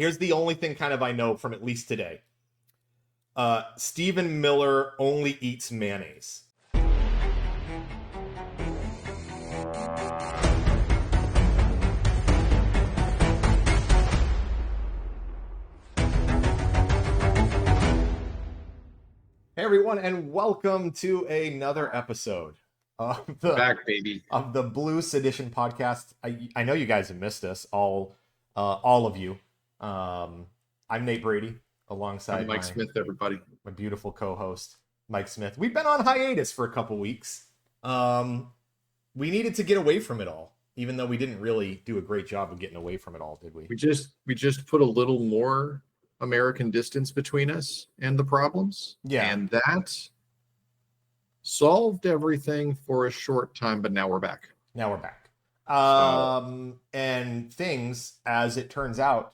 Here's the only thing kind of I know from at least today. Stephen Miller only eats mayonnaise. Hey everyone, and welcome to another episode of the back, baby, of the Blue Sedition podcast. I know you guys have missed us, all of you. I'm Nate Brady, alongside Mike Smith, everybody. My beautiful co-host, Mike Smith. We've been on hiatus for a couple weeks. We needed to get away from it all, even though we didn't really do a great job of getting away from it all, did we? We just put a little more American distance between us and the problems. Yeah. And that solved everything for a short time, but now we're back. And things, as it turns out,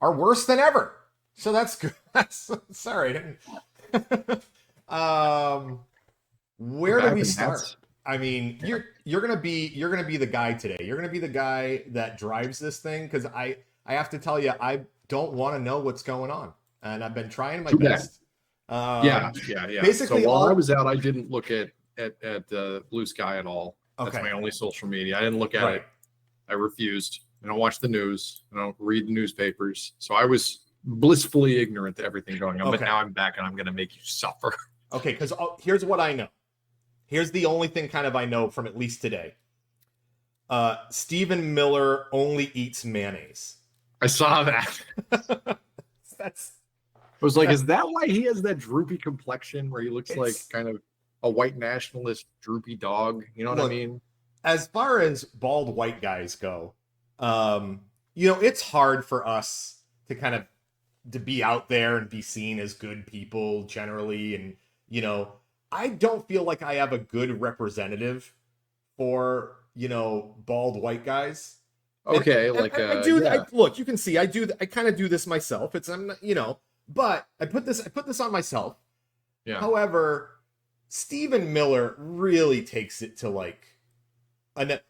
are worse than ever. So that's good. Sorry. Where do we start? I mean, you're gonna be the guy today. You're gonna be the guy that drives this thing, because I have to tell you, I don't want to know what's going on, and I've been trying my best. Yeah. Basically, so while I was out, I didn't look at Blue Sky at all. Okay. That's my only social media. I didn't look at it. I refused. I don't watch the news. I don't read the newspapers. So I was blissfully ignorant to everything going on. Okay. But now I'm back, and I'm going to make you suffer. Okay, because here's what I know. Here's the only thing kind of I know from at least today. Stephen Miller only eats mayonnaise. I saw that. I was like, is that why he has that droopy complexion where he looks like kind of a white nationalist droopy dog? You know what I mean? As far as bald white guys go, it's hard for us to kind of to be out there and be seen as good people generally. And, I don't feel like I have a good representative for, bald white guys. Okay, look, you can see I kind of do this myself. But I put this on myself. Yeah. However, Stephen Miller really takes it to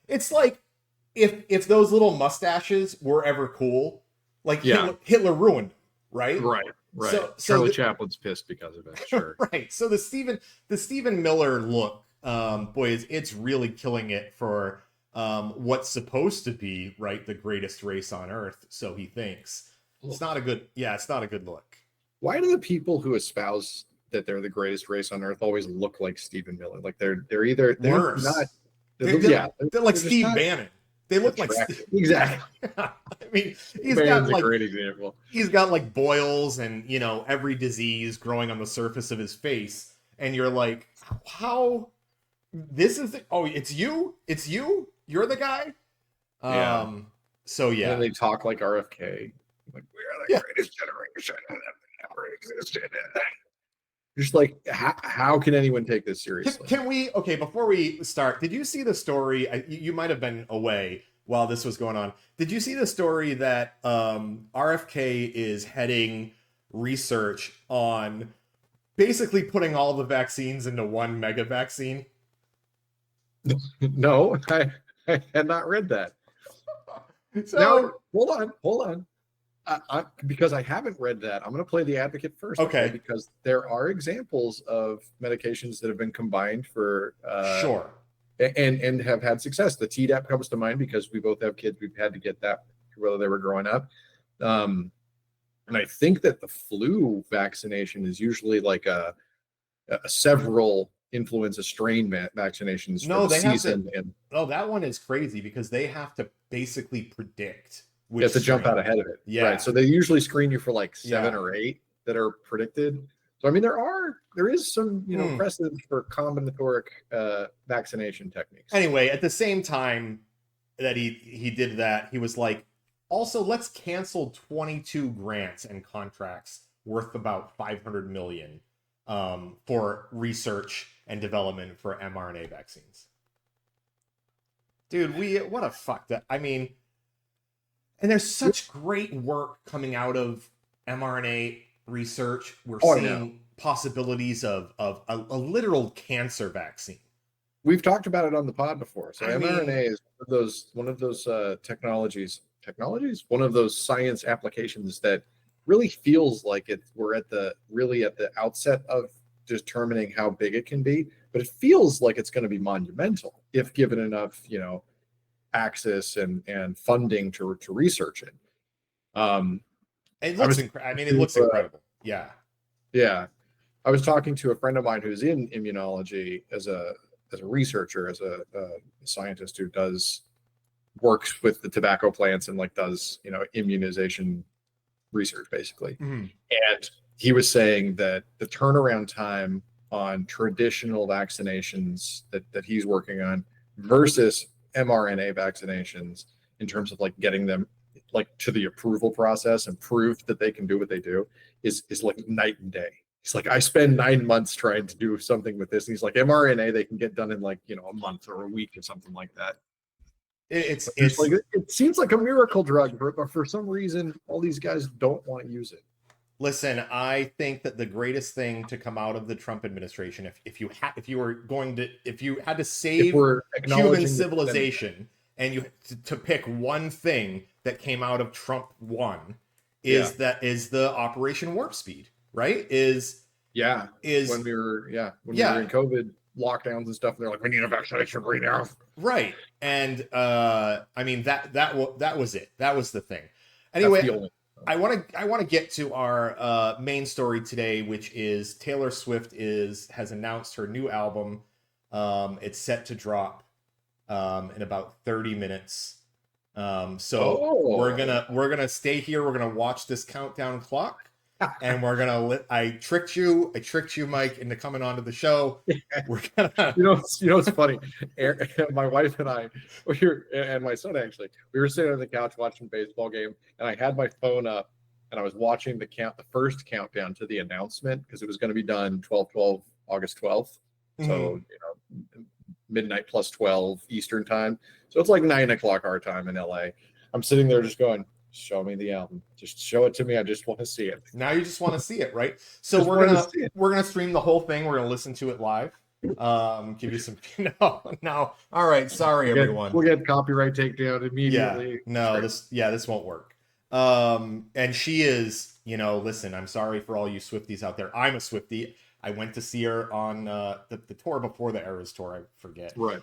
it's like if those little mustaches were ever cool, Hitler ruined them, right? Right. So Charlie Chaplin's pissed because of it. Sure. Right. So the Stephen Miller look, it's really killing it for what's supposed to be the greatest race on earth. So he thinks it's not a good look. Why do the people who espouse that they're the greatest race on earth always look like Stephen Miller? Like they're worse. They're like Steve Bannon. They look like exactly. I mean, he's Bannon's got a great example. He's got boils and every disease growing on the surface of his face, and you're like, how? This is it's you. You're the guy. So yeah. And they talk like RFK. Like, we are the greatest generation that ever existed. Just like, how can anyone take this seriously? Can we, before we start, did you see the story? You might have been away while this was going on. Did you see the story that RFK is heading research on basically putting all the vaccines into one mega vaccine? No, I had not read that. So now, hold on. Because I haven't read that, I'm going to play the advocate first. Okay. Because there are examples of medications that have been combined for sure, and have had success. The Tdap comes to mind because we both have kids. We've had to get that whether they were growing up. And I think that the flu vaccination is usually like a several influenza strain vaccinations. No, for the they season. have to. Oh, that one is crazy because they have to basically predict. You have to jump out ahead of it. Yeah. Right. So they usually screen you for 7 or 8 that are predicted. So, I mean, there is some, precedent for combinatoric vaccination techniques. Anyway, at the same time that he did that, he was like, also, let's cancel 22 grants and contracts worth about $500 million for research and development for mRNA vaccines. Dude, what a fuck that. I mean, and there's such great work coming out of mRNA research. We're seeing possibilities of a literal cancer vaccine. We've talked about it on the pod before. So mRNA is one of those technologies technologies, one of those science applications that really feels like we're at the outset of determining how big it can be, but it feels like it's going to be monumental if given enough, access and funding to research it. It looks it looks incredible. Yeah. I was talking to a friend of mine who's in immunology as a researcher, as a scientist who works with the tobacco plants and like does, immunization research basically. Mm-hmm. And he was saying that the turnaround time on traditional vaccinations that he's working on versus mRNA vaccinations in terms of like getting them like to the approval process and proved that they can do what they do is like night and day. He's like, I spend 9 months trying to do something with this. And he's like, mRNA, they can get done in like, a month or a week or something like that. It's like, it seems like a miracle drug, but for some reason, all these guys don't want to use it. Listen, I think that the greatest thing to come out of the Trump administration, if you had to save human civilization, and you to pick one thing that came out of Trump 1, is the Operation Warp Speed, right? When we were in COVID lockdowns and stuff, and they're like, we need a vaccination right now. Right. And that was it. That was the thing. Anyway, I want to get to our main story today, which is Taylor Swift has announced her new album. It's set to drop in about 30 minutes. We're gonna stay here. We're gonna watch this countdown clock, and we're gonna. I tricked you, Mike, into coming onto the show. We're gonna. It's funny. My wife and I, and my son actually, we were sitting on the couch watching a baseball game, and I had my phone up, and I was watching the first countdown to the announcement because it was going to be done 12/12, August 12th. Mm-hmm. So midnight plus 12 Eastern time. So it's like 9 o'clock our time in LA. I'm sitting there just going, show me the album. Just show it to me. I just want to see it. Now you just want to see it, right? So we're gonna stream the whole thing. We're gonna listen to it live. Give you some no. All right, sorry everyone. We'll get copyright takedown immediately. This won't work. And she is, listen, I'm sorry for all you Swifties out there. I'm a Swiftie. I went to see her on the tour before the Eras tour. I forget. Right.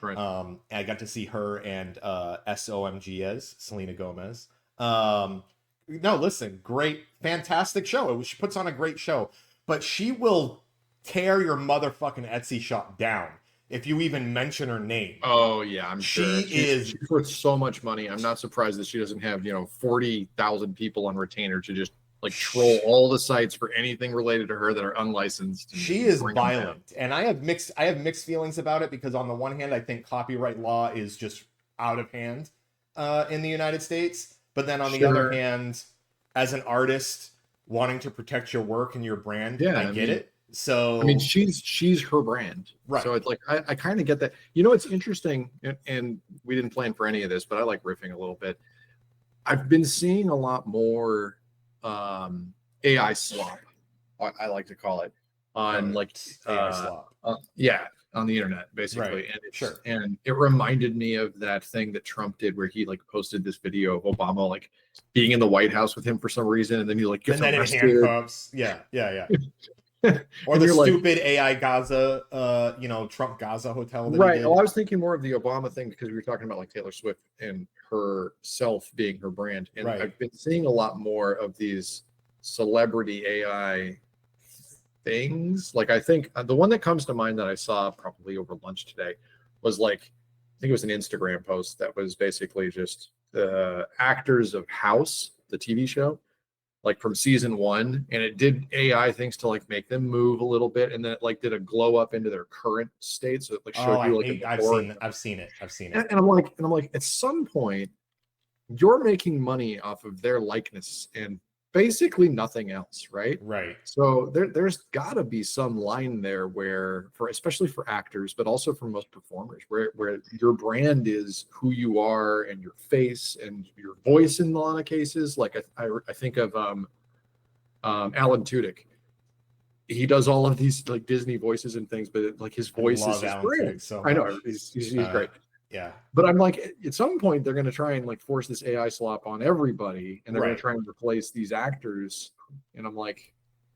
I got to see her and SOMGS, Selena Gomez. No, listen, great, fantastic show. She puts on a great show, but she will tear your motherfucking Etsy shop down if you even mention her name. Oh yeah, I'm sure. She's worth so much money. I'm not surprised that she doesn't have 40,000 people on retainer to just like troll all the sites for anything related to her that are unlicensed. She is violent, and I have mixed feelings about it because on the one hand, I think copyright law is just out of hand in the United States, but then on the other hand, as an artist wanting to protect your work and your brand, I get it. So she's her brand, right? So it's like I kind of get that. It's interesting, and we didn't plan for any of this, but I like riffing a little bit. I've been seeing a lot more AI slop, I like to call it, on AI slop. On the internet, basically. Right. And it reminded me of that thing that Trump did where he like posted this video of Obama like being in the White House with him for some reason, and then he like gets arrested. In handcuffs. Yeah. Or the stupid AI Gaza, Trump Gaza hotel. Right. Well, I was thinking more of the Obama thing because we were talking about like Taylor Swift and herself being her brand. And I've been seeing a lot more of these celebrity AI things. Like I think the one that comes to mind that I saw probably over lunch today was like, I think it was an Instagram post that was basically just the actors of House, the TV show, like from season 1, and it did AI things to like make them move a little bit, and then it like did a glow up into their current state, so it like showed you like I've seen it. And I'm like, at some point, you're making money off of their likeness and basically nothing else, right? Right. So there's got to be some line there where, especially for actors, but also for most performers, where your brand is who you are and your face and your voice in a lot of cases. Like I think of Alan Tudyk. He does all of these like Disney voices and things, but like his voice is his brand. So I know he's great. Yeah. But I'm like, at some point, they're going to try and like force this AI slop on everybody, and they're going Right. to try and replace these actors. And I'm like,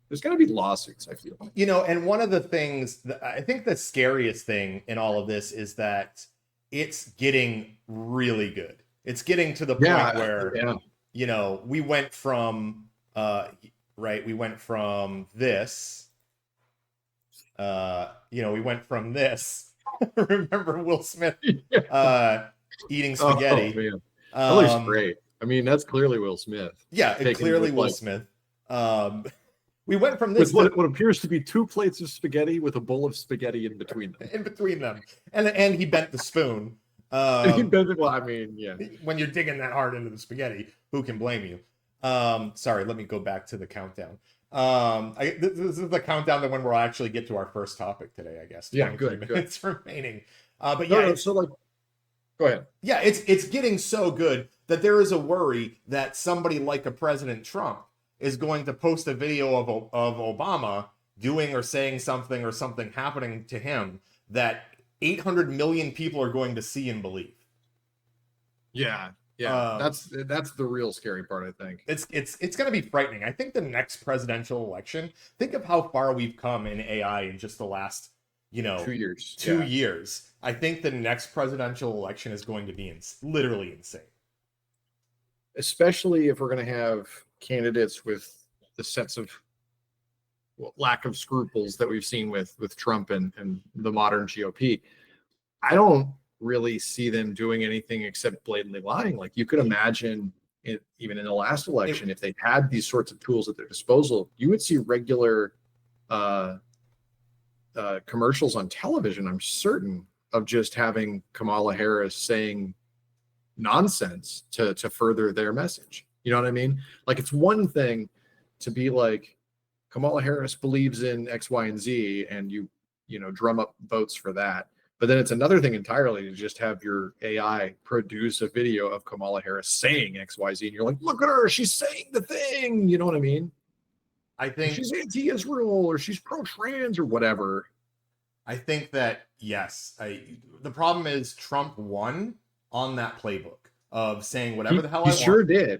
there's going to be lawsuits, I feel. You know, and one of the things that I think the scariest thing in all of this is that it's getting really good. It's getting to the point Yeah. where, Yeah. you know, we went from right, we went from this you know, we went from this. Remember Will Smith uh eating Oh, spaghetti? man. That looks great. I mean, that's clearly Will Smith. Yeah, it Taken clearly with Will like Smith. We went from this with to what appears to be 2 plates of spaghetti with a bowl of spaghetti in between them. in between them, and he bent the spoon. And he bent it. Well, I mean, yeah. When you're digging that hard into the spaghetti, who can blame you? Sorry, let me go back to the countdown. This is the countdown to when we'll actually get to our first topic today, I guess. Yeah, 23 good, minutes remaining. But No, yeah, no, so like, go ahead. yeah, it's getting so good that there is a worry that somebody like a President Trump is going to post a video of Obama doing or saying something or something happening to him that 800 million people are going to see and believe. Yeah, yeah, that's the real scary part, I think. It's going to be frightening. I think the next presidential election, think of how far we've come in AI in just the last, you know, 2 years. 2 years. I think the next presidential election is going to be literally insane. Especially if we're going to have candidates with the sense of lack of scruples that we've seen with Trump and the modern GOP. I don't really see them doing anything except blatantly lying. Like you could imagine it, even in the last election, if they had these sorts of tools at their disposal, you would see regular commercials on television, I'm certain, of just having Kamala Harris saying nonsense to further their message. You know what I mean? Like it's one thing to be like, Kamala Harris believes in X, Y, and Z, and you know, drum up votes for that. But then it's another thing entirely to just have your AI produce a video of Kamala Harris saying X, Y, Z, and you're like, look at her, she's saying the thing. You know what I mean? I think she's anti-Israel or she's pro-trans or whatever. I think that yes. The problem is Trump won on that playbook of saying whatever the hell I want.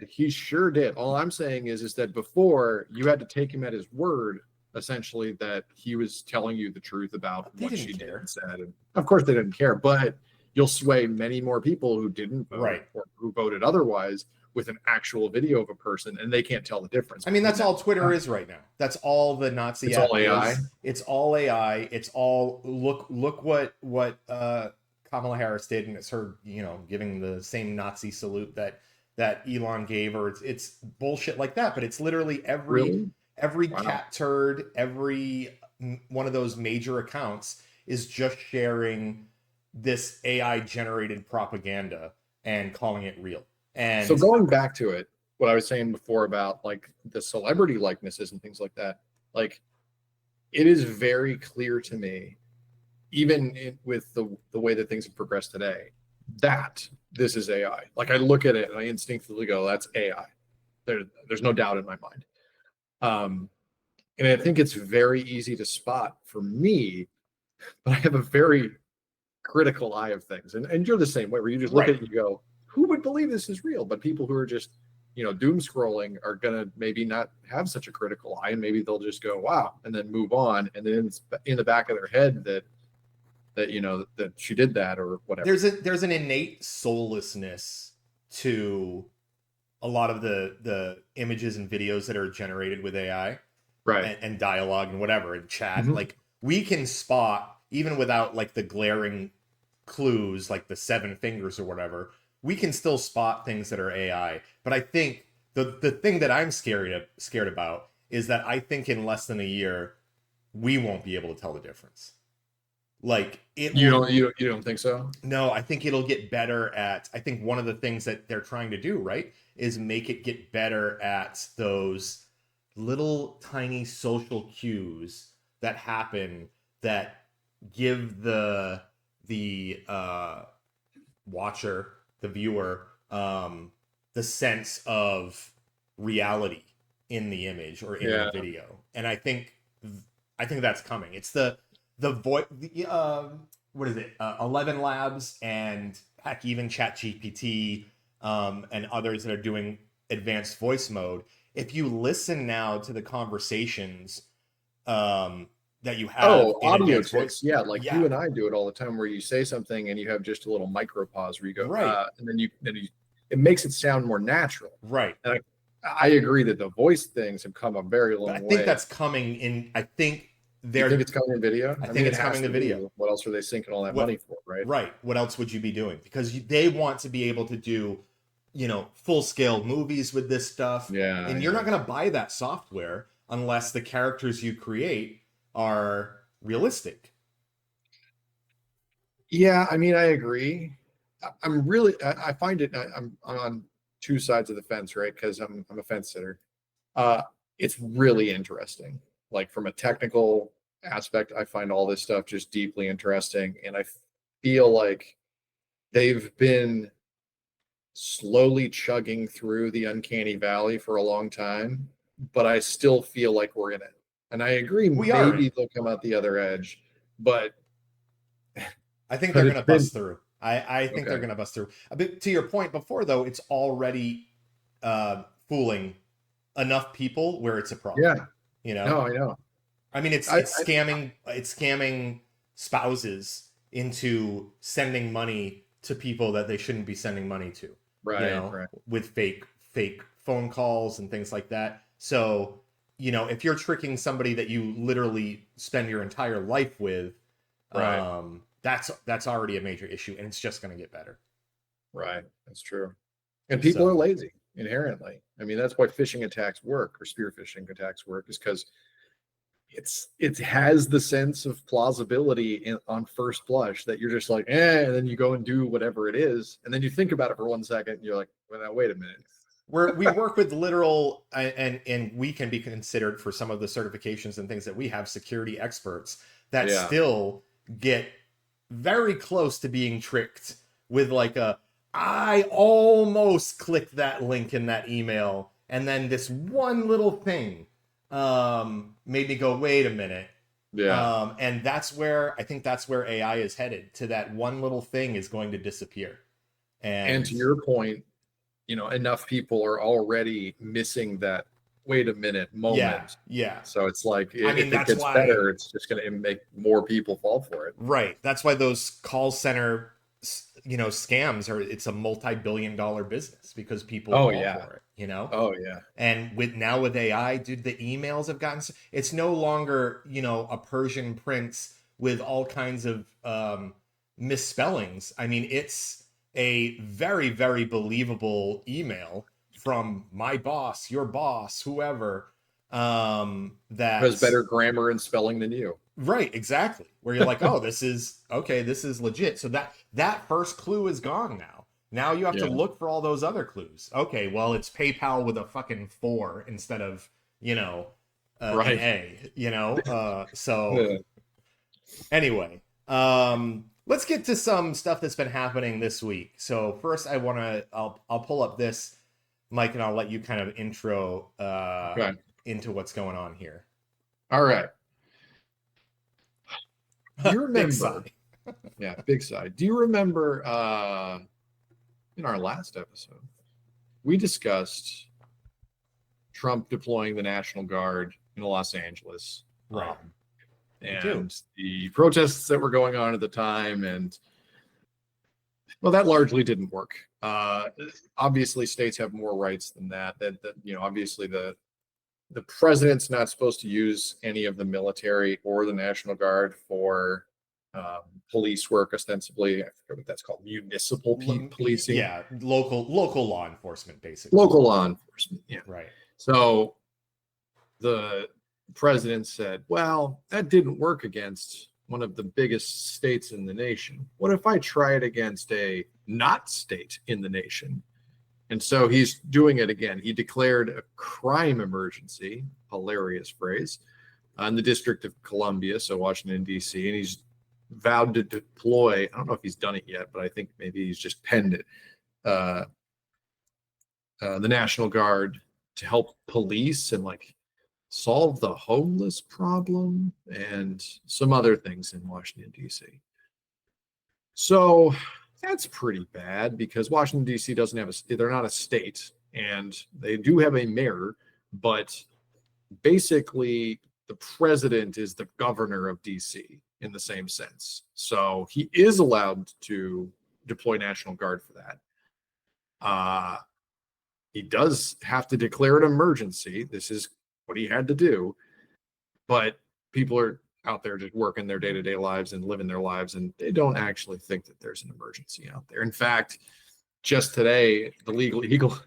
He sure did. All I'm saying is that before you had to take him at his word, essentially, that he was telling you the truth about what she did and said. And of course they didn't care, but you'll sway many more people who didn't vote or who voted otherwise with an actual video of a person, and they can't tell the difference. I mean, that's all Twitter is right now. That's all the Nazi. It's all AI. It's all AI. It's all look what Kamala Harris did, and it's her, you know, giving the same Nazi salute that Elon gave her. It's bullshit like that, but it's literally every cat turd, every one of those major accounts is just sharing this AI generated propaganda and calling it real. And so going back to it, what I was saying before about like the celebrity likenesses and things like that, like it is very clear to me, even with the way that things have progressed today, that this is AI. Like I look at it and I instinctively go, that's AI. There's no doubt in my mind. And I think it's very easy to spot for me, but I have a very critical eye of things. And you're the same way, where you just look at it and you go, who would believe this is real? But people who are just, you know, doom scrolling are going to maybe not have such a critical eye, and maybe they'll just go, wow, and then move on. And then it's in the back of their head that you know, that she did that or whatever. There's an innate soullessness to a lot of the images and videos that are generated with AI, right? And dialogue and whatever and chat. Like we can spot, even without like the glaring clues, like the 7 fingers or whatever, we can still spot things that are AI. But I think the thing that I'm scared about is that I think in less than a year we won't be able to tell the difference. Like you don't think so? No, I think it'll get better at. I think one of the things that they're trying to do, right, is make it get better at those little tiny social cues that happen that give the watcher, the viewer, the sense of reality in the image or in the video. And I think that's coming. It's the voice. what is it, 11 Labs, and heck, even ChatGPT, and others that are doing advanced voice mode. If you listen now to the conversations that you have Oh, in audio advanced tricks. voice, Yeah, like yeah, you and I do it all the time, where you say something and you have just a little micro pause where you go, right, and then you, it makes it sound more natural. right. And I agree that the voice things have come a very But I long think way. that's coming in. I think You think they're. it's coming in video? I I think mean, it it's has coming to to video. be. What else are they sinking all that What money for, right? right? What else would you be doing? Because they want to be able to do, full scale movies with this stuff, Yeah, and you're yeah. not going to buy that software unless the characters you create are realistic. Yeah, I mean, I agree. I'm really, I find it, I'm on two sides of the fence, right? Because I'm a fence sitter. Uh, it's really interesting. Like from a technical aspect, I find all this stuff just deeply interesting, and I feel like they've been slowly chugging through the uncanny valley for a long time, but I still feel like we're in it. And I agree, We are in maybe it. they'll come out the other edge, but I think they're but going it's to been bust through. I think they're okay. going to bust through. A bit to your point before, though, it's already fooling enough people where it's a problem. Yeah, You know, no, I know. I mean, it's I, it's scamming it's scamming spouses into sending money to people that they shouldn't be sending money to. right, right, With fake phone calls and things like that. So, if you're tricking somebody that you literally spend your entire life with, right, that's already a major issue, and it's just going to get better. right. That's true. And people are So, lazy inherently. I mean, that's why phishing attacks work or spear phishing attacks work, is because it has the sense of plausibility on first blush that you're just like, and then you go and do whatever it is, and then you think about it for 1 second, and you're like, well, now wait a minute. we work with literal, and we can be considered for some of the certifications and things that we have, security experts that Yeah, still get very close to being tricked with like I almost clicked that link in that email, and then this one little thing made me go, wait a minute. yeah. And that's where AI is headed. To that one little thing is going to disappear. And And to your point, enough people are already missing that wait a minute yeah, moment. yeah. So it's like I mean, if it that's gets why better, it's just going to make more people fall for it. right. That's why those call center, scams are. It's a multi-billion-dollar business because people Oh fall yeah. for it. Oh yeah. And with AI, dude, the emails have gotten. It's no longer a Persian prince with all kinds of misspellings. I mean, it's a very very believable email from my boss, your boss, whoever. Who has That's better grammar and spelling than you? right, exactly. Where you're like, oh, this is okay, this is legit. So that first clue is gone now. Now you have to Yeah. look for all those other clues. Okay, well, it's PayPal with a fucking 4 instead of, an Right. A, so Yeah. anyway, let's get to some stuff that's been happening this week. So first I'll pull up this, Mike, and I'll let you kind of intro Okay. into what's going on here. All right. Do you Big remember? sigh. Yeah, big side. Do you remember in our last episode, we discussed Trump deploying the National Guard in Los Angeles, Right. We do. and the protests that were going on at the time, and well, that largely didn't work. Obviously, states have more rights than that. Obviously the president's not supposed to use any of the military or the National Guard for police work, ostensibly. I forget what that's called, municipal policing, Yeah, local law enforcement, basically. local law enforcement. Yeah. Right. So the president said, well, that didn't work against one of the biggest states in the nation. What if I try it against a not state in the nation? And so he's doing it again. He declared a crime emergency, hilarious phrase, in the District of Columbia, so Washington, D.C., and he's vowed to deploy, I don't know if he's done it yet, but I think maybe he's just penned it, the National Guard to help police and like solve the homeless problem and some other things in Washington, D.C. So that's pretty bad because Washington D.C. doesn't have they're not a state, and they do have a mayor, but basically the president is the governor of D.C. in the same sense. So he is allowed to deploy National Guard for that. He does have to declare an emergency. This is what he had to do, but people are out there just working their day-to-day lives and living their lives, and they don't actually think that there's an emergency out there. In fact, just today, the Legal Eagle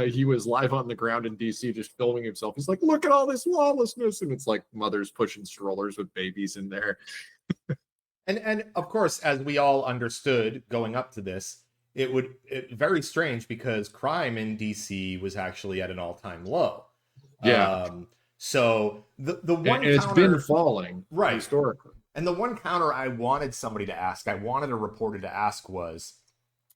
he was live on the ground in DC just filming himself. He's like, look at all this lawlessness, and it's like mothers pushing strollers with babies in there. And of course, as we all understood going up to this, very strange because crime in DC was actually at an all-time low. Yeah. So the one and it's counter, been falling right historically. And the one counter I wanted somebody to ask, I wanted a reporter to ask was,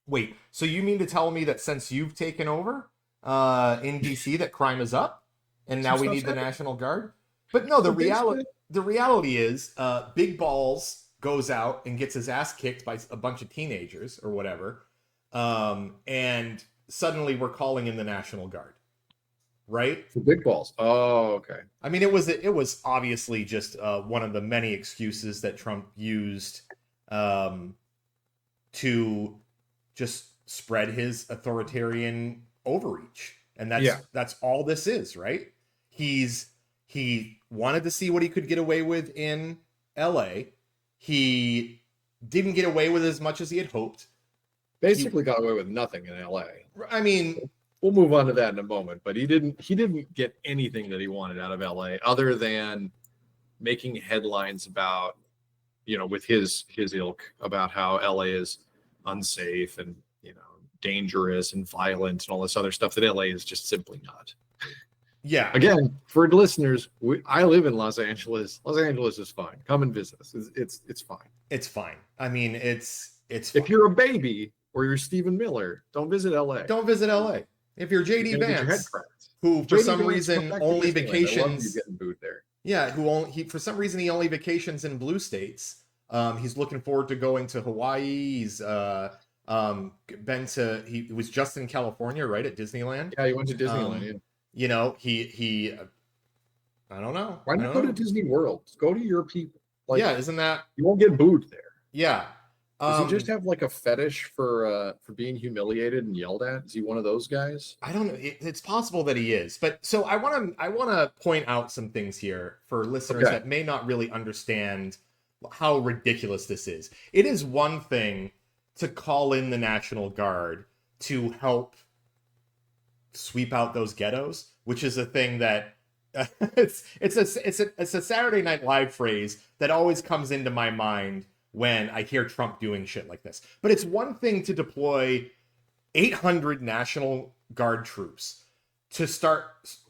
wait, so you mean to tell me that since you've taken over in DC that crime is up and now we need the National Guard? But no, the reality is Big Balls goes out and gets his ass kicked by a bunch of teenagers or whatever. And suddenly we're calling in the National Guard. Right? For Big Balls. Oh, okay. I mean, it was obviously just one of the many excuses that Trump used to just spread his authoritarian overreach, and that's all this is, right? He wanted to see what he could get away with in LA. He didn't get away with as much as he had hoped. Basically got away with nothing in LA. I mean, we'll move on to that in a moment, but he didn't get anything that he wanted out of LA other than making headlines about, with his ilk, about how LA is unsafe and, dangerous and violent and all this other stuff that LA is just simply not. Yeah. Again, for listeners, I live in Los Angeles. Los Angeles is fine. Come and visit us. It's fine. It's fine. I mean, it's fine. If you're a baby or you're Stephen Miller, don't visit LA. Don't visit LA. If you're JD Vance, who for some reason only vacations, getting booed there. Yeah, for some reason he only vacations in blue states. He's looking forward to going to Hawaii. He's he was just in California, right, at Disneyland. Yeah, he went to Disneyland. He I don't know. Why not go to Disney World? Go to your people. Isn't that you won't get booed there? Yeah. Does he just have like a fetish for being humiliated and yelled at? Is he one of those guys? I don't know. It's possible that he is. But so I want to point out some things here for listeners that may not really understand how ridiculous this is. It is one thing to call in the National Guard to help sweep out those ghettos, which is a thing that it's a Saturday Night Live phrase that always comes into my mind when I hear Trump doing shit like this. But it's one thing to deploy 800 National Guard troops to start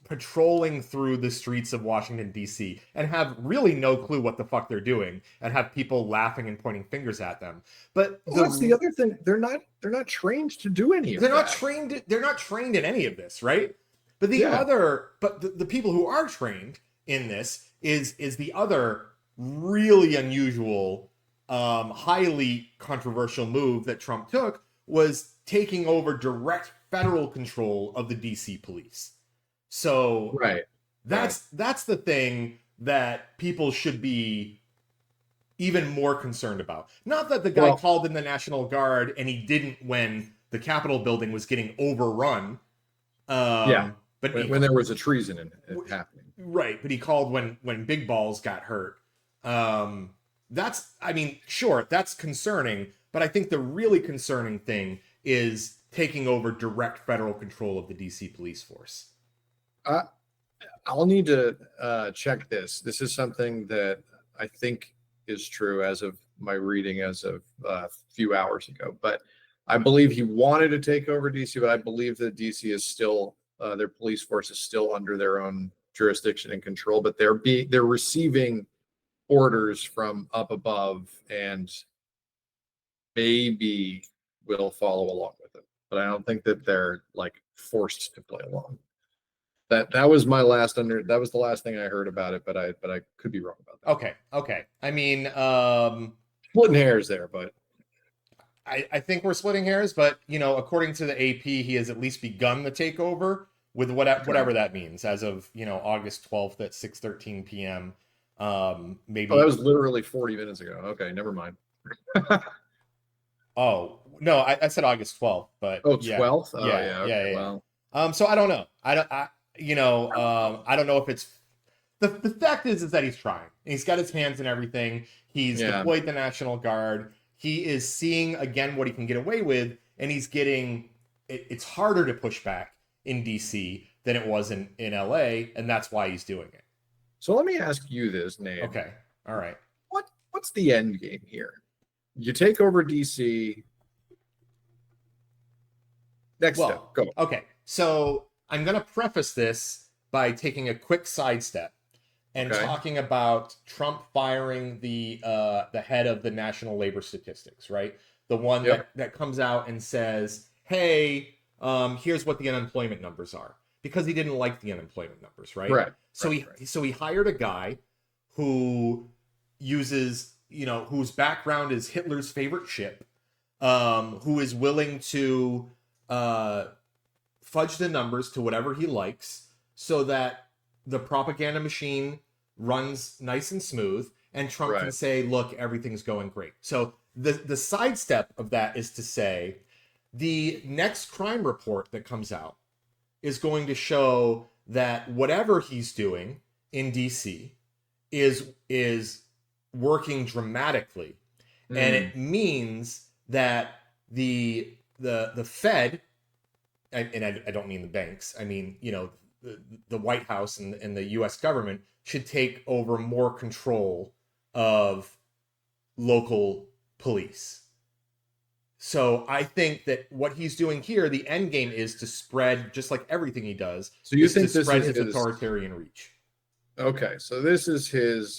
patrolling through the streets of Washington, D.C. and have really no clue what the fuck they're doing and have people laughing and pointing fingers at them. But that's the other thing. They're not trained to do any of that. They're not trained in any of this, right? But the people who are trained in this is the other really unusual, highly controversial move that Trump took, was taking over direct federal control of the DC police. So that's the thing that people should be even more concerned about. Not that the guy called in the National Guard and he didn't when the Capitol building was getting overrun. But when there was a treason in it happening. Right, but he called when Big Balls got hurt. That's concerning, but I think the really concerning thing is taking over direct federal control of the DC police force. I'll need to check this. This is something that I think is true as of my reading as of a few hours ago. But I believe he wanted to take over DC, but I believe that DC is still their police force is still under their own jurisdiction and control. But they're receiving orders from up above and maybe will follow along with it. But I don't think that they're like forced to play along. That was my last that was the last thing I heard about it, but I could be wrong about that. Okay. I mean, Splitting hairs there, but I think we're splitting hairs, but according to the AP, he has at least begun the takeover with okay. whatever that means as of August 12th at 6:13 p.m. Oh, that Maybe. was literally 40 minutes ago. Okay, never mind. Oh no, I said August 12th, but Oh, yeah, 12th? Oh, yeah, yeah. yeah, Okay, yeah. well, So I don't know. I don't. I don't know if it's the fact is that he's trying. He's got his hands in everything. He's yeah. deployed the National Guard. He is seeing again what he can get away with, and he's getting. It's harder to push back in DC than it was in LA, and that's why he's doing it. So let me ask you this, Nate. Okay, all right. What's the end game here? You take over DC. Next step, Well, go. okay. So I'm going to preface this by taking a quick sidestep and Okay. talking about Trump firing the head of the National Labor Statistics, right? The one Yep. that comes out and says, "Hey, here's what the unemployment numbers are," because he didn't like the unemployment numbers, right? Right. So he hired a guy who uses whose background is Hitler's favorite ship, who is willing to fudge the numbers to whatever he likes so that the propaganda machine runs nice and smooth and Trump can Right. say, look, everything's going great. So the sidestep of that is to say the next crime report that comes out is going to show that whatever he's doing in DC is working dramatically. And it means that the Fed, and I don't mean the banks, I mean, the White House and the US government should take over more control of local police. So I think that what he's doing here, the end game is to spread, just like everything he does, So you is think to this spread is his his authoritarian reach. okay? So this is his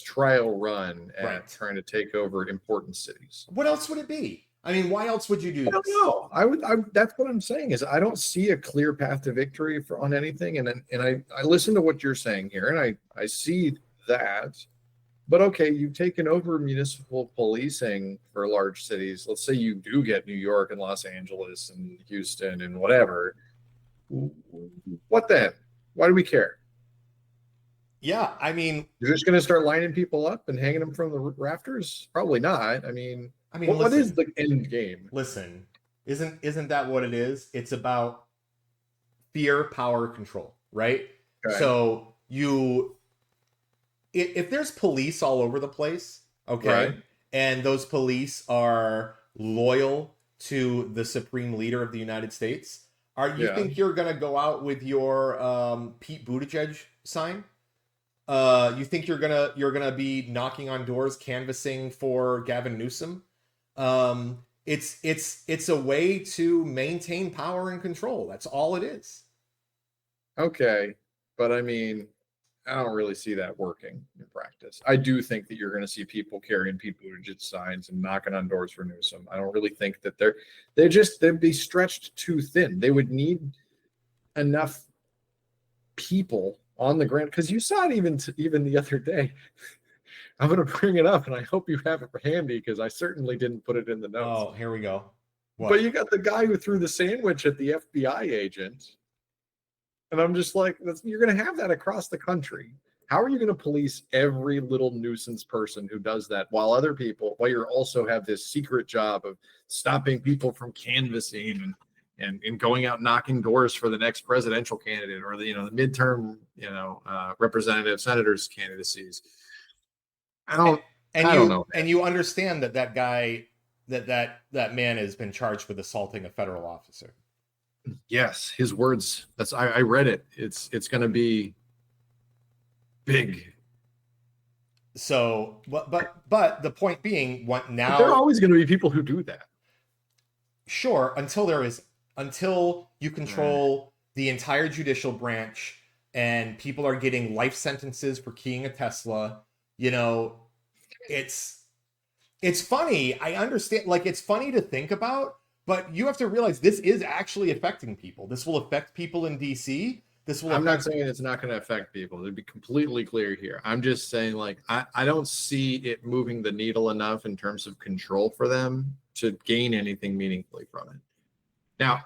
trial run at Right. trying to take over important cities. What else would it be? I mean, why else would you do I don't this? know. That's what I'm saying is I don't see a clear path to victory on anything, and I listen to what you're saying here, and I see that. But okay, you've taken over municipal policing for large cities. Let's say you do get New York and Los Angeles and Houston and whatever. What then? Why do we care? Yeah, I mean, You're just going to start lining people up and hanging them from the rafters? Probably not. I mean, what is listen, the end game? listen, isn't that what it is? It's about fear, power, control, right? Okay. So if there's police all over the place, okay, Right. and those police are loyal to the supreme leader of the United States, you Yeah. think you're gonna go out with your Pete Buttigieg sign? You think you're gonna be knocking on doors, canvassing for Gavin Newsom? It's a way to maintain power and control. That's all it is. Okay. But I mean, I don't really see that working in practice. I do think that you're going to see people carrying Pete Buttigieg signs and knocking on doors for Newsom. I don't really think that they'd be stretched too thin. They would need enough people on the ground because you saw it even the other day. I'm going to bring it up, and I hope you have it handy because I certainly didn't put it in the notes. Oh, here we go. What? But you got the guy who threw the sandwich at the FBI agent. And I'm just like, you're going to have that across the country. How are you going to police every little nuisance person who does that while you also have this secret job of stopping people from canvassing and going out knocking doors for the next presidential candidate or the midterm, representative senators candidacies? I don't know. And you understand that guy, that man has been charged with assaulting a federal officer. Yes, his words. I read it. It's going to be big. So, but the point being, what now? But there are always going to be people who do that. Sure, until you control the entire judicial branch and people are getting life sentences for keying a Tesla. It's funny. I understand. Like, it's funny to think about. But you have to realize this is actually affecting people. This will affect people in DC. This will I'm not affect. saying it's not going to affect people. To be completely clear here, I'm just saying like I don't see it moving the needle enough in terms of control for them to gain anything meaningfully from it. Now,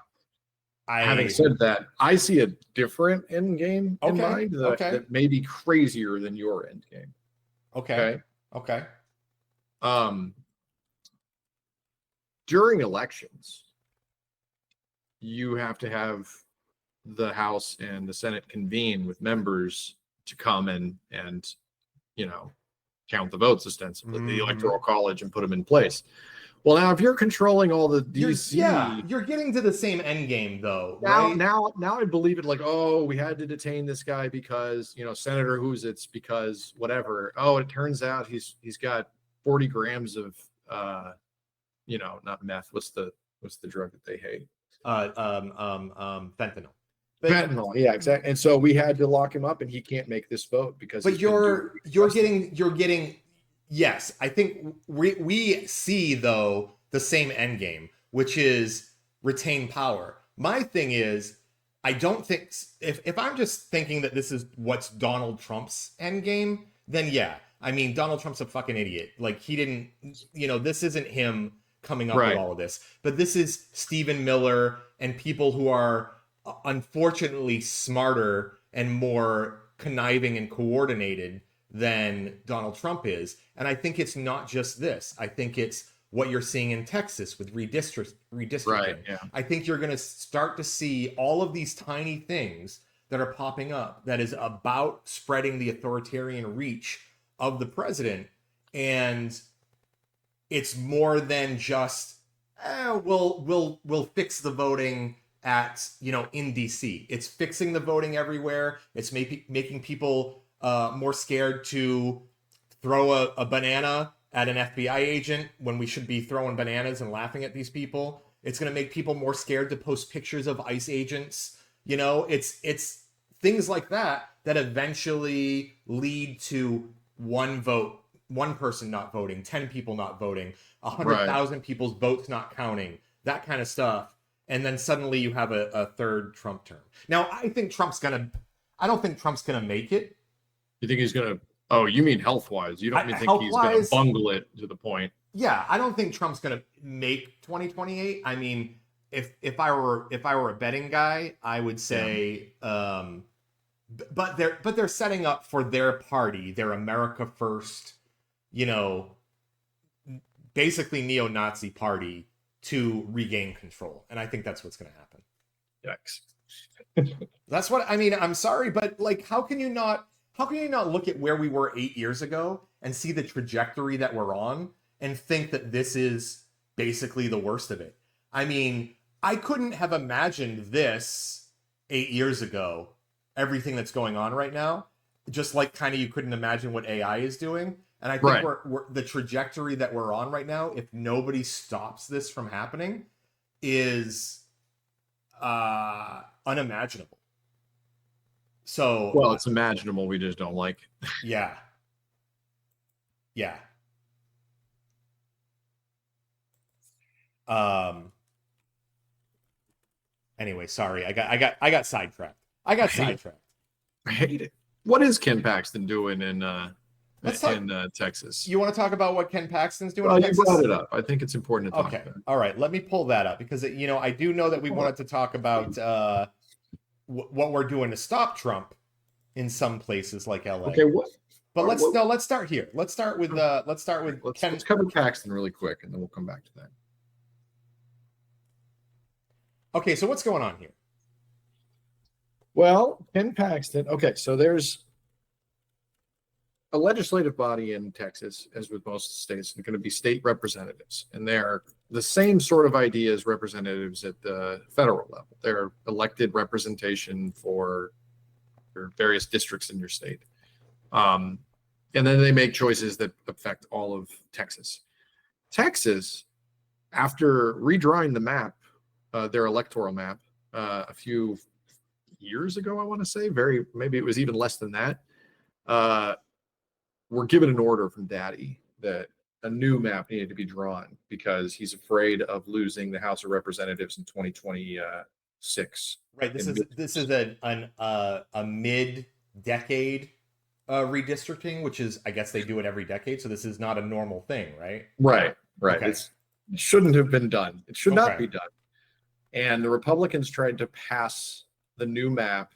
having said that, I see a different end game in Okay. mind Okay. that may be crazier than your end game. Okay. Okay. During elections, you have to have the House and the Senate convene with members to come and count the votes ostensibly, the Electoral College, and put them in place. Well, now if you're controlling all the DC, you're getting to the same end game though, now right? now I believe it. Like, oh, we had to detain this guy because Senator who's it's because whatever. Oh, it turns out he's got 40 grams of not meth. What's the drug that they hate? Fentanyl. Fentanyl, yeah, exactly. And so we had to lock him up, and he can't make this vote because. But you're getting. Yes, I think we see though the same end game, which is retain power. My thing is, I don't think if I'm just thinking that this is what's Donald Trump's end game, then yeah. I mean, Donald Trump's a fucking idiot. Like he didn't, this isn't him coming up with all of this. But this is Stephen Miller and people who are unfortunately smarter and more conniving and coordinated than Donald Trump is. And I think it's not just this. I think it's what you're seeing in Texas with redistricting. Right, yeah. I think you're going to start to see all of these tiny things that are popping up that is about spreading the authoritarian reach of the president. And it's more than just we'll fix the voting at in DC. It's fixing the voting everywhere. It's making people more scared to throw a banana at an FBI agent when we should be throwing bananas and laughing at these people. It's going to make people more scared to post pictures of ICE agents. It's things like that eventually lead to one vote, one person not voting, 10 people not voting, 100,000 people's votes not counting, that kind of stuff. And then suddenly you have a third Trump term. Now, I don't think Trump's going to make it. You think he's going to, oh, you mean health-wise. You don't think he's going to bungle it to the point. Yeah, I don't think Trump's going to make 2028. I mean, if I were a betting guy, I would say, but they're setting up for their party, their America First, basically neo-Nazi party to regain control. And I think that's what's going to happen. Yikes. That's what I mean. I'm sorry, but like, how can you not look at where we were 8 years ago and see the trajectory that we're on and think that this is basically the worst of it? I mean, I couldn't have imagined this 8 years ago, everything that's going on right now, just like kind of you couldn't imagine what AI is doing. And I think we're the trajectory that we're on right now, if nobody stops this from happening, is unimaginable. So, well, it's imaginable. We just don't like it. Yeah. Anyway, sorry. I got sidetracked. I hate it. What is Ken Paxton doing in Texas? You want to talk about what Ken Paxton's doing? You brought it up. I think it's important to talk about. All right. Let me pull that up because I do know that we wanted to talk about what we're doing to stop Trump in some places like LA. Okay, but let's start here. Let's start with Ken. Let's cover Paxton really quick, and then we'll come back to that. Okay, so what's going on here? Well, Ken Paxton. Okay, so there's a legislative body in Texas, as with most states, they're going to be state representatives, and they're the same sort of idea as representatives at the federal level. They're elected representation for various districts in your state. And then they make choices that affect all of Texas. Texas, after redrawing the map, their electoral map, a few years ago, I want to say, maybe it was even less than that, were given an order from Daddy that a new map needed to be drawn because he's afraid of losing the House of Representatives in 2020, 6. Right. This is a mid-decade redistricting, which is, I guess they do it every decade. So this is not a normal thing, right? Right. Okay. It shouldn't have been done. It should not Okay. be done. And the Republicans tried to pass the new map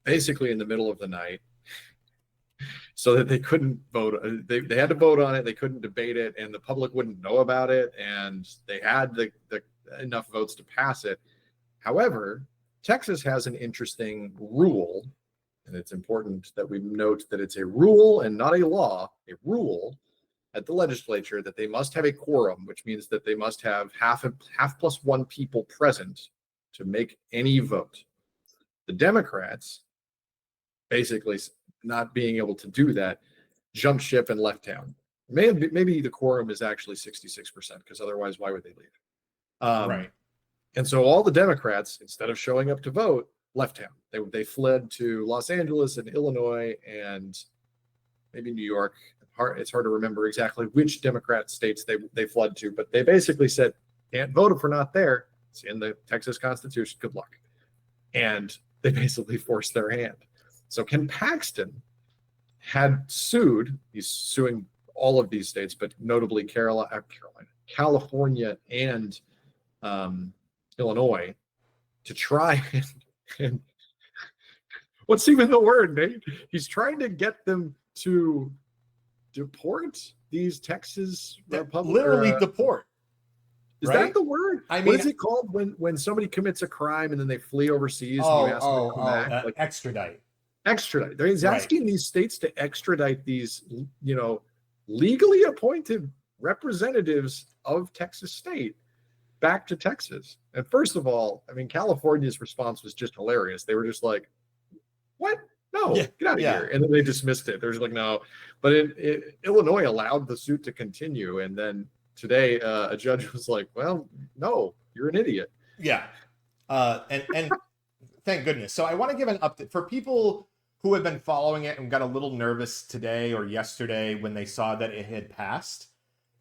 basically in the middle of the night, so that they couldn't vote. They had to vote on it. They couldn't debate it, and the public wouldn't know about it. And they had the enough votes to pass it. However, Texas has an interesting rule, and it's important that we note that it's a rule and not a law. A rule at the legislature that they must have a quorum, which means that they must have half plus one people present to make any vote. The Democrats, basically not being able to do that, jumped ship and left town. Maybe the quorum is actually 66%, because otherwise, why would they leave? Right. And so all the Democrats, instead of showing up to vote, left town. They fled to Los Angeles and Illinois and maybe New York. It's hard to remember exactly which Democrat states they fled to, but they basically said, can't vote if we're not there. It's in the Texas Constitution. Good luck. And they basically forced their hand. So Ken Paxton had sued. He's suing all of these states, but notably California, and Illinois, to try and what's even the word, Nate? He's trying to get them to deport these Texas Republicans. Literally deport. Is right? that the word? I mean, what is it called when somebody commits a crime and then they flee overseas and you ask them to come back? Like extradite. Extradite. He's asking these states to extradite these, legally appointed representatives of Texas state back to Texas. And first of all, I mean, California's response was just hilarious. They were just like, what? No, get out of here. And then they dismissed it. They're just like, no. But Illinois allowed the suit to continue. And then today, a judge was like, well, no, you're an idiot. Yeah. And thank goodness. So I want to give an update for people who have been following it and got a little nervous today or yesterday when they saw that it had passed.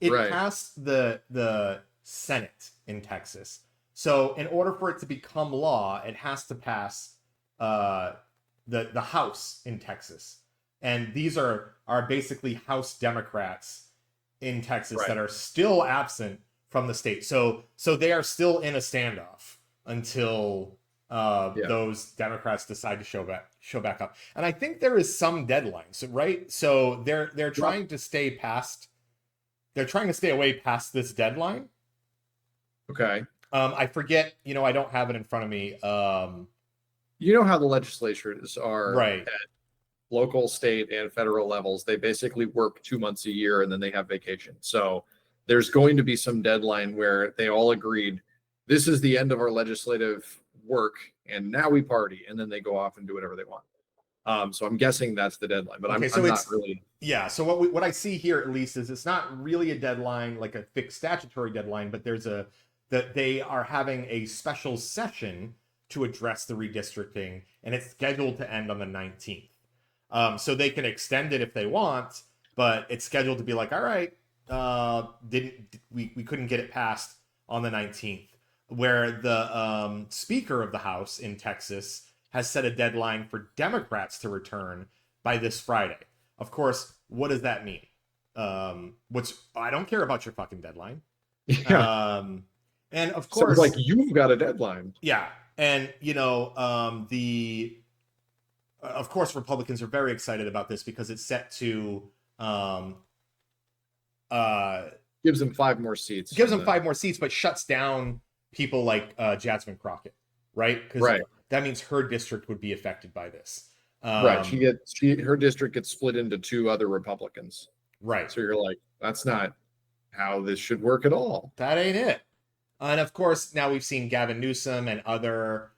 It passed the Senate in Texas. So in order for it to become law, it has to pass the House in Texas. And these are basically House Democrats in Texas that are still absent from the state. So they are still in a standoff until those Democrats decide to show back up. And I think there is some deadlines, right? So they're trying to stay past. They're trying to stay away past this deadline. Okay. I forget. I don't have it in front of me. You know how the legislatures are at local, state, and federal levels. They basically work 2 months a year and then they have vacation. So there's going to be some deadline where they all agreed, this is the end of our legislative work, and now we party, and then they go off and do whatever they want. So I'm guessing that's the deadline, but I'm not really. Yeah. So what I see here at least is it's not really a deadline, like a fixed statutory deadline, but that they are having a special session to address the redistricting, and it's scheduled to end on the 19th. So they can extend it if they want, but it's scheduled to be like, all right, we couldn't get it passed on the 19th, where the Speaker of the House in Texas has set a deadline for Democrats to return by this Friday. Of course, what does that mean? I don't care about your fucking deadline. Yeah. And of course, sounds like you've got a deadline. Yeah. And, of course, Republicans are very excited about this because it's set to gives them 5 more seats. Gives them 5 more seats, but shuts down people like Jasmine Crockett, right? Because that means her district would be affected by this. Right. Her district gets split into 2 other Republicans. Right. So you're like, that's not how this should work at all. That ain't it. And of course, now we've seen Gavin Newsom and other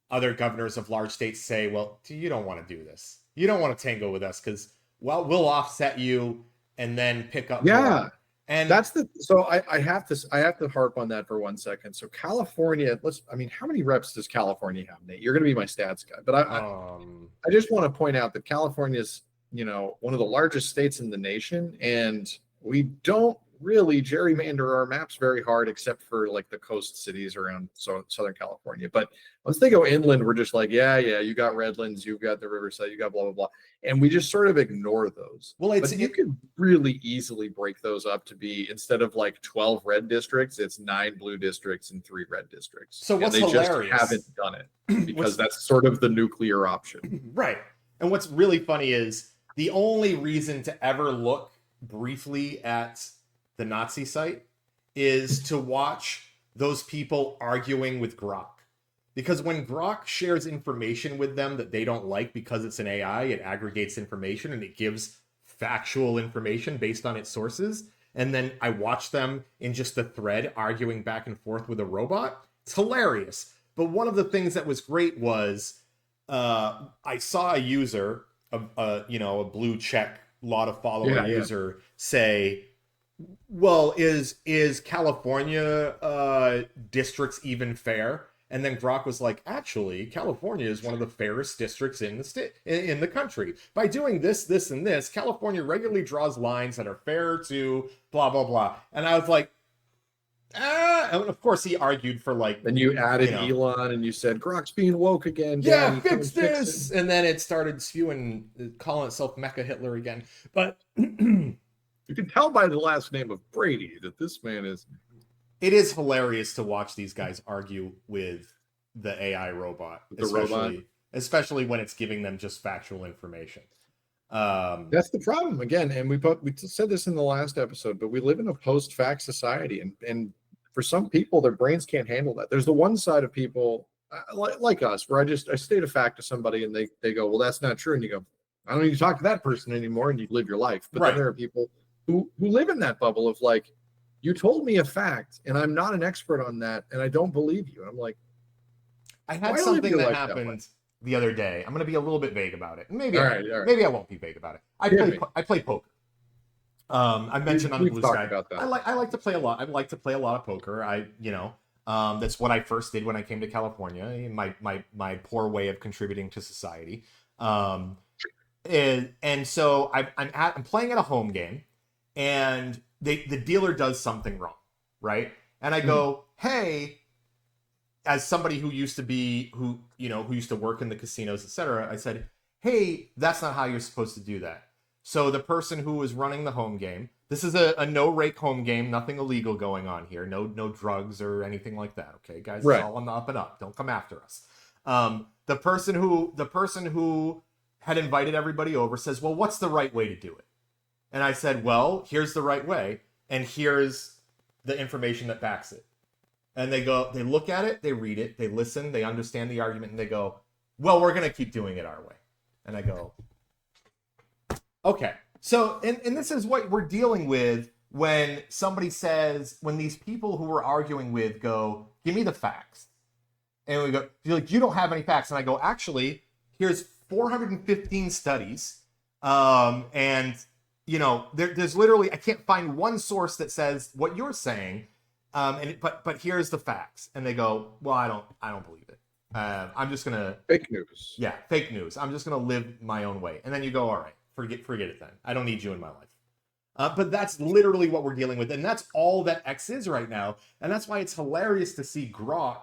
governors of large states say, well, you don't want to do this. You don't want to tango with us because, well, we'll offset you and then pick up more. And that's I have to harp on that for 1 second. So California, how many reps does California have, Nate? You're going to be my stats guy, but I just want to point out that California is, one of the largest states in the nation, and we don't really gerrymander our maps very hard, except for like the coast cities around Southern California. But once they go inland, we're just like, yeah, you got Redlands, you've got the Riverside, you got blah, blah, blah. And we just sort of ignore those. Well, but you could really easily break those up to be, instead of like 12 red districts, it's 9 blue districts and 3 red districts. So what's and they hilarious, just haven't done it because that's sort of the nuclear option. Right. And what's really funny is the only reason to ever look briefly at the Nazi site is to watch those people arguing with Grok. Because when Grok shares information with them that they don't like because it's an AI, it aggregates information and it gives factual information based on its sources. And then I watch them in just a thread arguing back and forth with a robot. It's hilarious. But one of the things that was great was I saw a user, a blue check, lot of follower user say, well, is California districts even fair? And then Grok was like, actually, California is one of the fairest districts in the country. By doing this, this, and this, California regularly draws lines that are fair to blah, blah, blah. And I was like, and of course he argued for like... Then you added Elon and you said, Grok's being woke again. Yeah, Daddy, fix this! And then it started spewing, calling itself Mecha Hitler again. But... you can tell by the last name of Brady that this man is... It is hilarious to watch these guys argue with the AI robot, especially when it's giving them just factual information. That's the problem again, and we said this in the last episode, but we live in a post-fact society, and for some people, their brains can't handle that. There's the one side of people like us, where I state a fact to somebody, and they go, "Well, that's not true," and you go, "I don't need to talk to that person anymore," and you live your life. But then there are people who live in that bubble of like, you told me a fact, and I'm not an expert on that, and I don't believe you. And I'm like, I had something that happened the other day. I'm going to be a little bit vague about it. Maybe maybe I won't be vague about it. I play poker. I mentioned on the Blue Sky. About that. I like to play a lot. I like to play a lot of poker. That's what I first did when I came to California. My poor way of contributing to society. And so I'm playing at a home game, and the dealer does something wrong, right? And I go, hey, as somebody who used to work in the casinos, etc., I said, hey, that's not how you're supposed to do that. So the person who was running the home game, this is a no rake home game, nothing illegal going on here, no drugs or anything like that. Okay, guys, It's all on the up and up. Don't come after us. The person who had invited everybody over says, well, what's the right way to do it? And I said, well, here's the right way, and here's the information that backs it. And they look at it, they read it, they listen, they understand the argument, and they go, well, we're going to keep doing it our way. And I go, okay. So, and this is what we're dealing with when somebody says, when these people who we're arguing with go, give me the facts. And we go, you're like, you don't have any facts. And I go, actually, here's 415 studies, and there's literally, I can't find one source that says what you're saying, but here's the facts. And they go, well, I don't believe it. I'm just gonna fake news. Yeah, fake news. I'm just gonna live my own way. And then you go, all right, forget it then. I don't need you in my life. But that's literally what we're dealing with, and that's all that X is right now. And that's why it's hilarious to see Grok.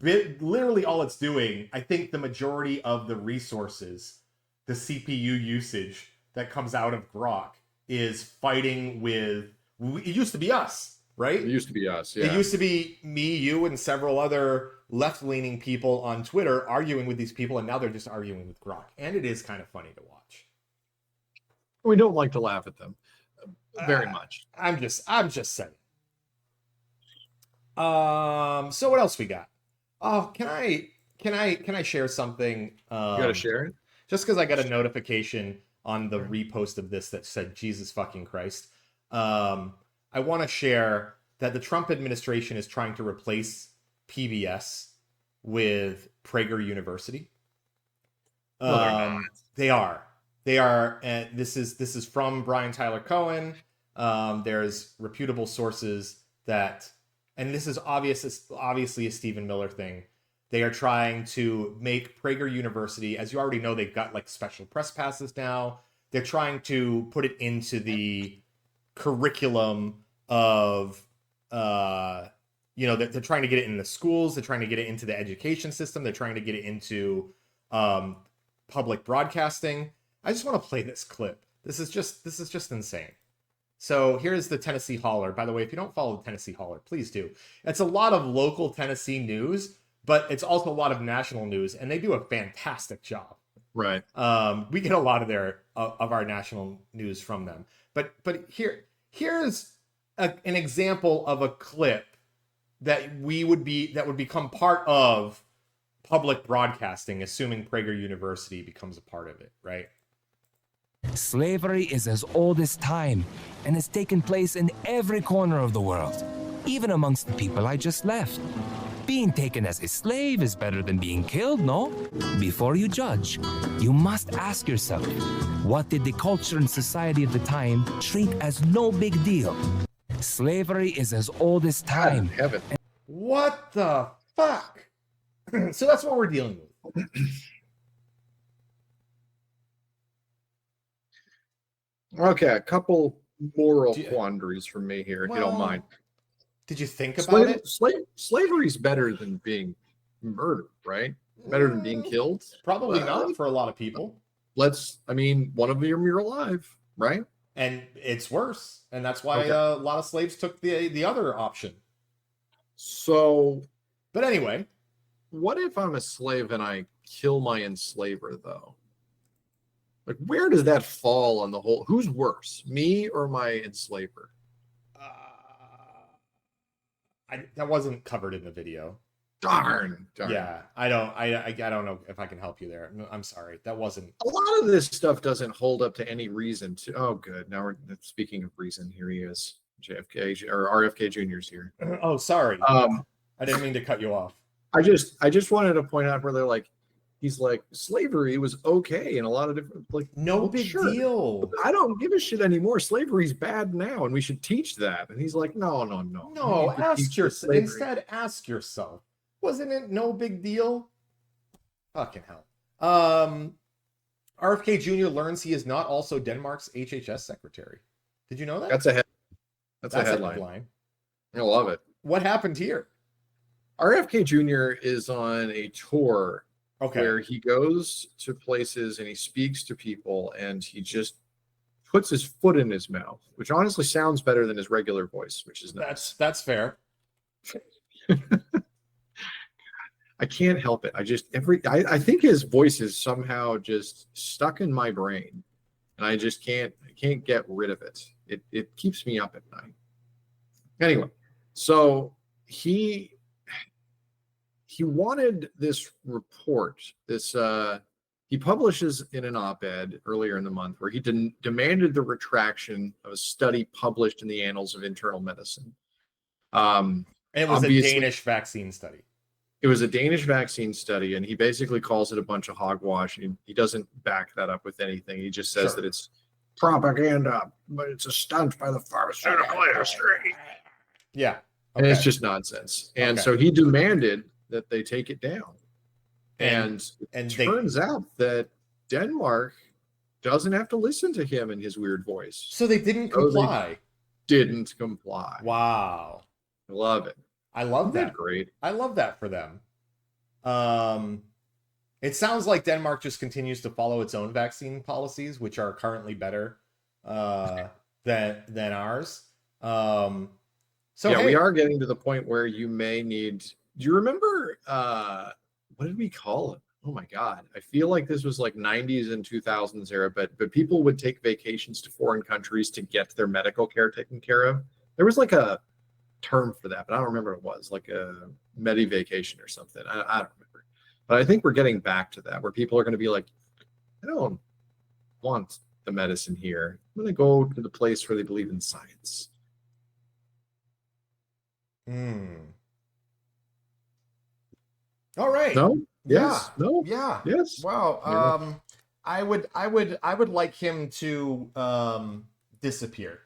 Literally all it's doing, I think the majority of the resources, the CPU usage that comes out of Grok is fighting with, it used to be us, right? It used to be us, yeah. It used to be me, you, and several other left-leaning people on Twitter arguing with these people, and now they're just arguing with Grok. And it is kind of funny to watch. We don't like to laugh at them very much. I'm just saying. So what else we got? Oh, can I share something? You gotta share it? Just because I got a notification on the repost of this that said Jesus fucking Christ. I want to share that the Trump administration is trying to replace PBS with Prager University. No, they're not. They are. And this is from Brian Tyler Cohen. There's reputable sources that, and this is obviously a Stephen Miller thing. They are trying to make Prager University, as you already know, they've got like special press passes now. They're trying to put it into the curriculum of they're trying to get it in the schools, they're trying to get it into the education system, they're trying to get it into public broadcasting. I just want to play this clip. This is just insane. So here's the Tennessee Holler. By the way, if you don't follow the Tennessee Holler, please do. It's a lot of local Tennessee news, but it's also a lot of national news, and they do a fantastic job. Right. We get a lot of our national news from them. But here's an example of a clip that would become part of public broadcasting, assuming Prager University becomes a part of it, right? Slavery is as old as time and has taken place in every corner of the world, even amongst the people I just left. Being taken as a slave is better than being killed, no? Before you judge, you must ask yourself, what did the culture and society of the time treat as no big deal? Slavery is as old as time. Heaven. What the fuck? So that's what we're dealing with. Okay, a couple moral quandaries from me here, if you don't mind. Did you think about it? Slavery's better than being murdered, right? Better than being killed? Probably not for a lot of people. One of them you're alive, right? And it's worse. And that's why a lot of slaves took the other option. So, but anyway. What if I'm a slave and I kill my enslaver, though? Like, where does that fall on the whole? Who's worse, me or my enslaver? That wasn't covered in the video. Darn. Yeah, I don't know if I can help you there. No, I'm sorry, that wasn't. A lot of this stuff doesn't hold up to any reason. Oh, good. Now we're speaking of reason. Here he is, JFK or RFK Jr.'s here. Oh, sorry. I didn't mean to cut you off. I just wanted to point out where they're like, he's like, slavery was okay in a lot of different, like, no big deal. I don't give a shit anymore. Slavery's bad now, and we should teach that. And he's like, no. Instead, ask yourself, wasn't it no big deal? Fucking hell. RFK Jr. learns he is not also Denmark's HHS secretary. Did you know that? That's a headline. I love it. What happened here? RFK Jr. is on a tour where he goes to places and he speaks to people and he just puts his foot in his mouth, which honestly sounds better than his regular voice, which is nice. That's fair. I can't help it. I think his voice is somehow just stuck in my brain, and I just can't get rid of it. It keeps me up at night. Anyway, so he wanted this report. He publishes in an op-ed earlier in the month where he demanded the retraction of a study published in the Annals of Internal Medicine. And it was a Danish vaccine study. It was a Danish vaccine study, and he basically calls it a bunch of hogwash. He doesn't back that up with anything. He just says that it's propaganda, but it's a stunt by the pharmaceutical industry. Yeah. Okay. And it's just nonsense. And so he demanded that they take it down. And it turns out that Denmark doesn't have to listen to him and his weird voice. So they didn't comply. Didn't comply. Wow. I love it. I love that. Great. I love that for them. It sounds like Denmark just continues to follow its own vaccine policies, which are currently better than ours. We are getting to the point where you may need. Do you remember what did we call it? Oh my God. I feel like this was like 90s and 2000s era, but people would take vacations to foreign countries to get their medical care taken care of. There was like a term for that, but I don't remember what it was, like a medi-vacation or something. I don't remember. But I think we're getting back to that, where people are going to be like, I don't want the medicine here. I'm going to go to the place where they believe in science. All right. No? Yes. Yeah. No? Yeah. Yes. Wow. I would like him to disappear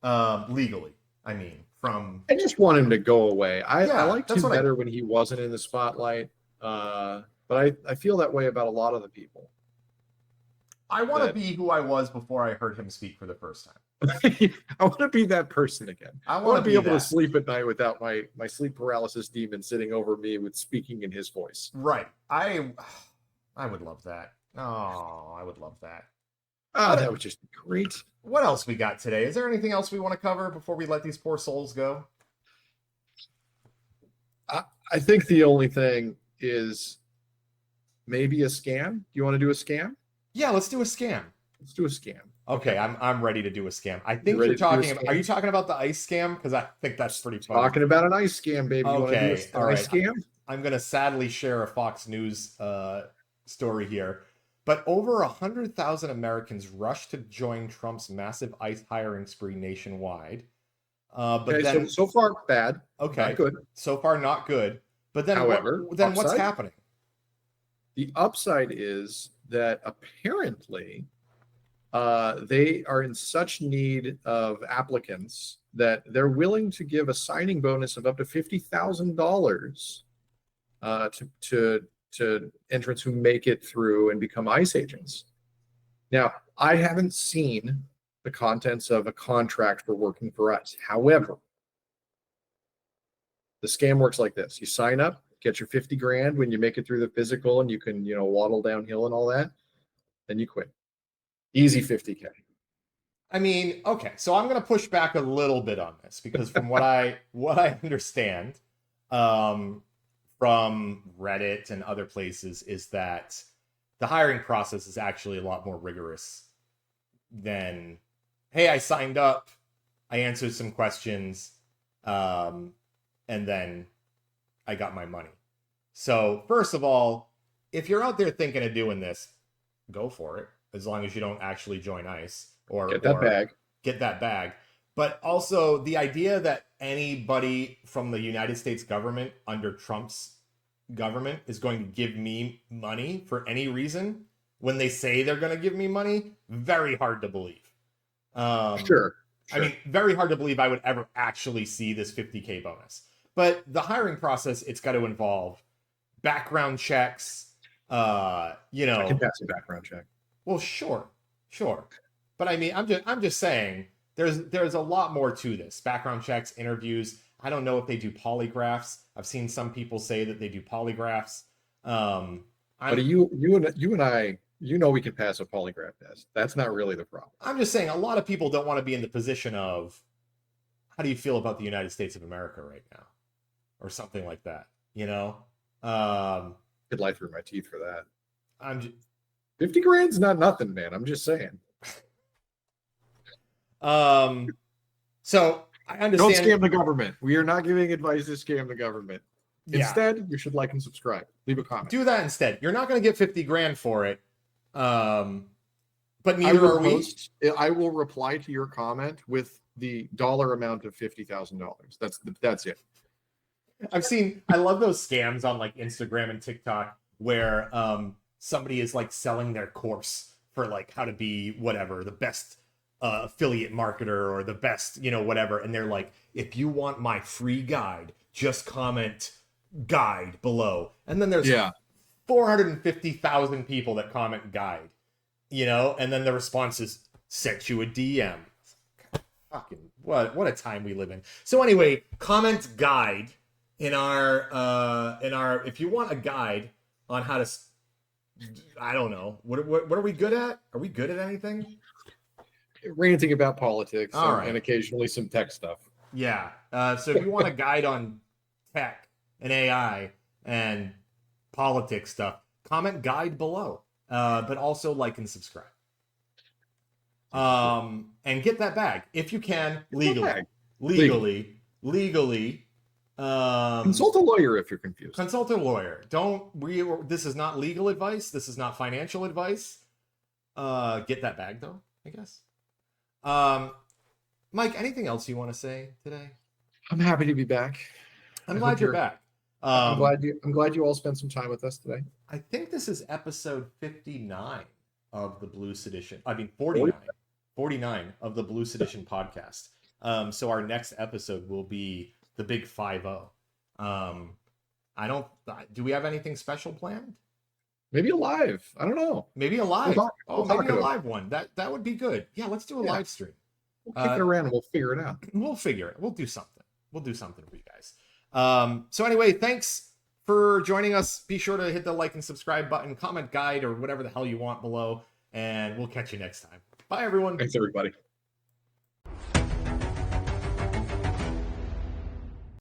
legally. I mean, I just want him to go away. I liked him better when he wasn't in the spotlight. But I feel that way about a lot of the people. I want to that- be who I was before I heard him speak for the first time. I want to be that person again. I I want want to to be able that. to sleep at night without my sleep paralysis demon sitting over me with speaking in his voice. Right. I would love that. Oh, I would love that. Oh, that would just be great. What else we got today? Is there anything else we want to cover before we let these poor souls go? I think the only thing is maybe a scam. Do you want to do a scam? Yeah, let's do a scam. Let's do a scam. Okay, I'm ready to do a scam. I think ready you're to do a talking about. scam? Are you talking about the ice scam? Because I think that's pretty fun. Talking about an ice scam, baby. You want to do Okay, an all ice right. scam? I'm going to sadly share a Fox News story here. But over 100,000 Americans rushed to join Trump's massive ICE hiring spree nationwide. But Okay, then, so far bad. okay, Not good. so far not good. But then, However, what's upside? happening? The upside is that apparently they are in such need of applicants that they're willing to give a signing bonus of up to $50,000 to entrants who make it through and become ICE agents. Now, I haven't seen the contents of a contract for working for us. However, the scam works like this: you sign up, get your 50 grand when you make it through the physical, and you can, waddle downhill and all that. Then you quit. Easy 50K. I mean, okay, so I'm going to push back a little bit on this because from what I understand from Reddit and other places is that the hiring process is actually a lot more rigorous than, hey, I signed up, I answered some questions, and then I got my money. So first of all, if you're out there thinking of doing this, go for it, as long as you don't actually join ICE or Get that bag. Get that bag. But also the idea that anybody from the United States government under Trump's government is going to give me money for any reason when they say they're going to give me money, very hard to believe. Sure. I mean, very hard to believe I would ever actually see this 50K bonus. But the hiring process, it's got to involve background checks, I can pass a background check. Well, sure. But I mean, I'm just saying there's a lot more to this. Background checks, interviews. I don't know if they do polygraphs. I've seen some people say that they do polygraphs. But you and I, we can pass a polygraph test. That's not really the problem. I'm just saying a lot of people don't want to be in the position of, how do you feel about the United States of America right now? Or something like that, Could lie through my teeth for that. I'm just, 50 grand's not nothing, man. I'm just saying. So I understand. Don't scam the government. We are not giving advice to scam the government. Yeah. Instead, you should like and subscribe. Leave a comment. Do that instead. You're not going to get 50 grand for it. But neither are we. I will reply to your comment with the dollar amount of $50,000. That's it. I love those scams on like Instagram and TikTok where somebody is like selling their course for like how to be whatever, the best affiliate marketer or the best, whatever. And they're like, if you want my free guide, just comment guide below. And then there's 450,000 people that comment guide, and then the response is sent you a DM. Fucking what a time we live in. So anyway, comment guide in our if you want a guide on how to, I don't know, what are we good at? Are we good at anything? Ranting about politics and occasionally some tech stuff. Yeah. So if you want a guide on tech and AI and politics stuff, comment guide below. But also like and subscribe. And get that bag if you can legally. Consult a lawyer if you're confused. Consult a lawyer. This is not legal advice. This is not financial advice. Get that bag though, I guess. Mike, anything else you want to say today? I'm happy to be back. I'm glad you're back. I'm glad you all spent some time with us today. I think this is episode 59 of the Blue Sedition. I mean 49 of the Blue Sedition podcast. So our next episode will be the big 5-0. Do we have anything special planned? Maybe a live. I don't know. Maybe a live. We'll talk Maybe a about it. live one. That would be good. Yeah, let's do a live stream. We'll kick it around and we'll figure it out. We'll figure it. We'll do something. We'll do something for you guys. So anyway, thanks for joining us. Be sure to hit the like and subscribe button, comment, guide, or whatever the hell you want below, and we'll catch you next time. Bye, everyone. Thanks, everybody.